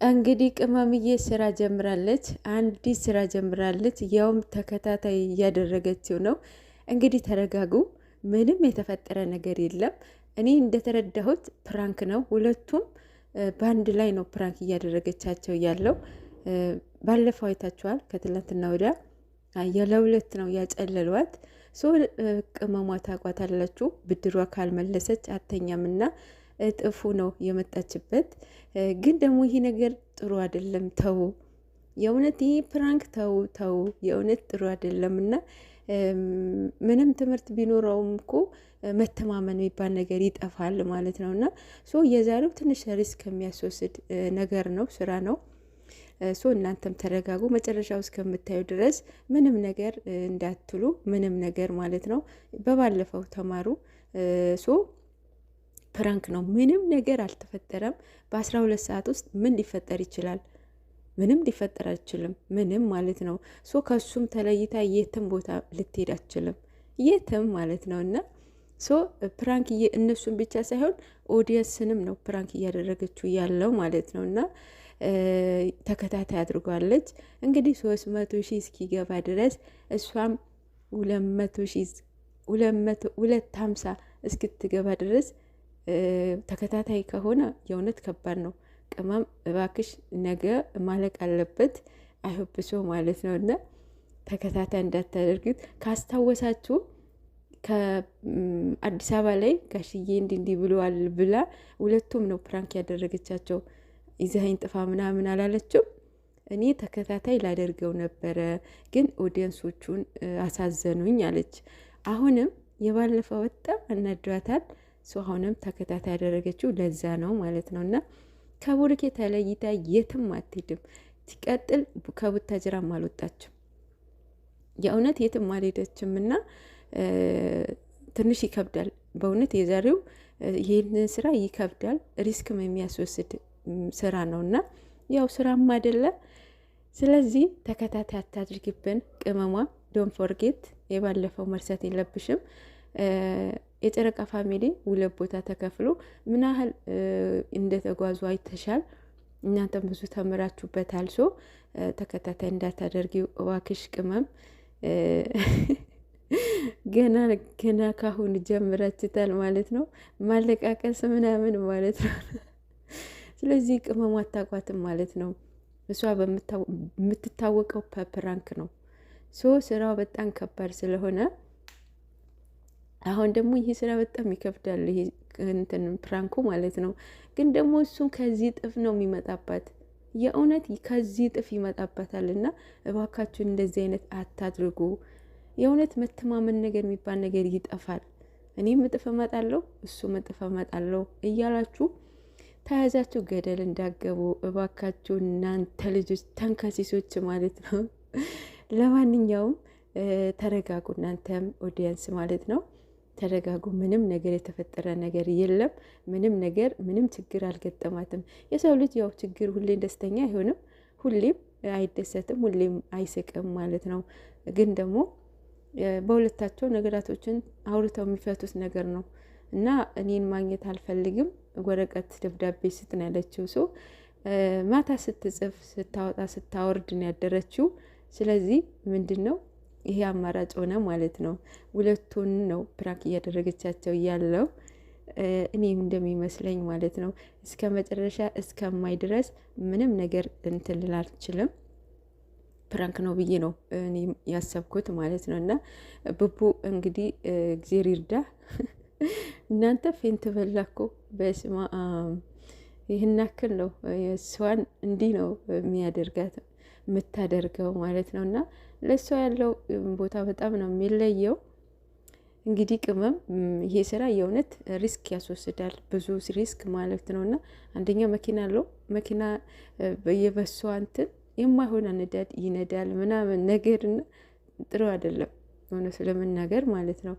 እንግዲህ ቅመምዬ ስራ ጀምራለች። አንዲት ስራ ጀምራለች፣ ያውም ተከታታይ እያደረገችው ነው። እንግዲህ ተረጋጉ፣ ምንም የተፈጠረ ነገር የለም። እኔ እንደተረዳሁት ፕራንክ ነው። ሁለቱም በአንድ ላይ ነው ፕራንክ እያደረገቻቸው ያለው። ባለፈው አይታችኋል፣ ከትላንትና ወዲያ ለሁለት ነው ያጨለሏት። ቅመሟ ታቋታላችሁ፣ ብድሯ ካልመለሰች አተኛምና እጥፉ ነው የመጣችበት። ግን ደግሞ ይሄ ነገር ጥሩ አይደለም። ተው የእውነት ይሄ ፕራንክ ተው ተው፣ የእውነት ጥሩ አይደለም። እና ምንም ትምህርት ቢኖረውም እኮ መተማመን የሚባል ነገር ይጠፋል ማለት ነው። እና የዛሬው ትንሽ ሪስክ የሚያስወስድ ነገር ነው፣ ስራ ነው። እናንተም ተረጋጉ፣ መጨረሻው እስከምታዩ ድረስ ምንም ነገር እንዳትሉ፣ ምንም ነገር ማለት ነው። በባለፈው ተማሩ። ፕራንክ ነው፣ ምንም ነገር አልተፈጠረም። በ12 ሰዓት ውስጥ ምን ሊፈጠር ይችላል? ምንም ሊፈጠር አይችልም፣ ምንም ማለት ነው። ከሱም ተለይታ የትም ቦታ ልትሄድ አትችልም፣ የትም ማለት ነው። እና ፕራንክ እነሱን ብቻ ሳይሆን ኦዲየንስንም ነው ፕራንክ እያደረገችው ያለው ማለት ነው። እና ተከታታይ አድርጓለች እንግዲህ 300 ሺህ እስኪገባ ድረስ እሷም 200 ሺህ 250 እስክትገባ ድረስ ተከታታይ ከሆነ የእውነት ከባድ ነው። ቅመም እባክሽ ነገ ማለቅ አለበት፣ አይሆብሶ ማለት ነው። እና ተከታታይ እንዳታደርጉት። ካስታወሳችሁ ከአዲስ አበባ ላይ ጋሽዬ እንዲህ ብለዋል ብላ ሁለቱም ነው ፕራንክ ያደረገቻቸው። ይዘኸኝ ጥፋ ምናምን አላለችም። እኔ ተከታታይ ላደርገው ነበረ ግን ኦዲየንሶቹን አሳዘኑኝ አለች። አሁንም የባለፈው በጣም አናዷታል። አሁንም ተከታታይ ያደረገችው ለዛ ነው ማለት ነው። እና ከቡርኬ ተለይታ የትም አትሄድም። ሲቀጥል ከቡታጅራም አልወጣችም፣ የእውነት የትም አልሄደችም። እና ትንሽ ይከብዳል በእውነት የዛሬው ይህንን ስራ ይከብዳል፣ ሪስክም የሚያስወስድ ስራ ነው። እና ያው ስራም አይደለ። ስለዚህ ተከታታይ አታድርግብን ቅመሟ። ዶን ፎርጌት፣ የባለፈው መርሳት የለብሽም። የጨረቃ ፋሚሊ 2 ቦታ ተከፍሎ ምን ያህል እንደተጓዙ አይተሻል። እናንተም ብዙ ተምራችሁበታል። ተከታታይ እንዳታደርጊው እባክሽ ቅመም። ገና ካሁን ጀምራችታል ማለት ነው፣ ማለቃቀስ ምናምን ማለት ነው። ስለዚህ ቅመሙ አታቋትም ማለት ነው። እሷ የምትታወቀው ፕራንክ ነው። ስራው በጣም ከባድ ስለሆነ አሁን ደግሞ ይህ ስራ በጣም ይከብዳል። ይሄ እንትን ፕራንኩ ማለት ነው። ግን ደግሞ እሱም ከዚህ ጥፍ ነው የሚመጣባት፣ የእውነት ከዚህ ጥፍ ይመጣባታል። እና እባካችሁ እንደዚህ አይነት አታድርጉ። የእውነት መተማመን ነገር የሚባል ነገር ይጠፋል። እኔም እጥፍ እመጣለሁ፣ እሱም እጥፍ እመጣለሁ እያላችሁ ተያዛችሁ ገደል እንዳገቡ እባካችሁ እናንተ ልጆች ተንከሲሶች ማለት ነው። ለማንኛውም ተረጋጉ፣ እናንተም ኦዲየንስ ማለት ነው ተረጋጉ። ምንም ነገር የተፈጠረ ነገር የለም። ምንም ችግር አልገጠማትም። የሰው ልጅ ያው ችግር ሁሌ ደስተኛ አይሆንም፣ ሁሌም አይደሰትም፣ ሁሌም አይስቅም ማለት ነው። ግን ደግሞ በሁለታቸው ነገራቶችን አውርተው የሚፈቱት ነገር ነው። እና እኔን ማግኘት አልፈልግም፣ ወረቀት ደብዳቤ ስጥን ያለችው ማታ ስትጽፍ ስታወጣ ስታወርድ ነው ያደረችው። ስለዚህ ምንድን ነው ይሄ አማራጭ ሆነ ማለት ነው። ሁለቱን ነው ፕራንክ እያደረገቻቸው ያለው እኔም እንደሚመስለኝ ማለት ነው። እስከ መጨረሻ እስከማይ ድረስ ምንም ነገር እንትን ልል አልችልም። ፕራንክ ነው ብዬ ነው እኔ ያሰብኩት ማለት ነው። እና ብቡ እንግዲህ እግዜር ይርዳ። እናንተ ፌንት በላኮ በስማ ይህን ያክል ነው እሷን እንዲህ ነው የሚያደርጋት የምታደርገው ማለት ነው። እና ለእሷ ያለው ቦታ በጣም ነው የሚለየው። እንግዲህ ቅመም ይሄ ስራ የእውነት ሪስክ ያስወስዳል፣ ብዙ ሪስክ ማለት ነው። እና አንደኛ መኪና አለው፣ መኪና የበሷ እንትን የማይሆን ንዳድ ይነዳል ምናምን ነገር፣ ጥሩ አይደለም ሆነ ስለመናገር ማለት ነው።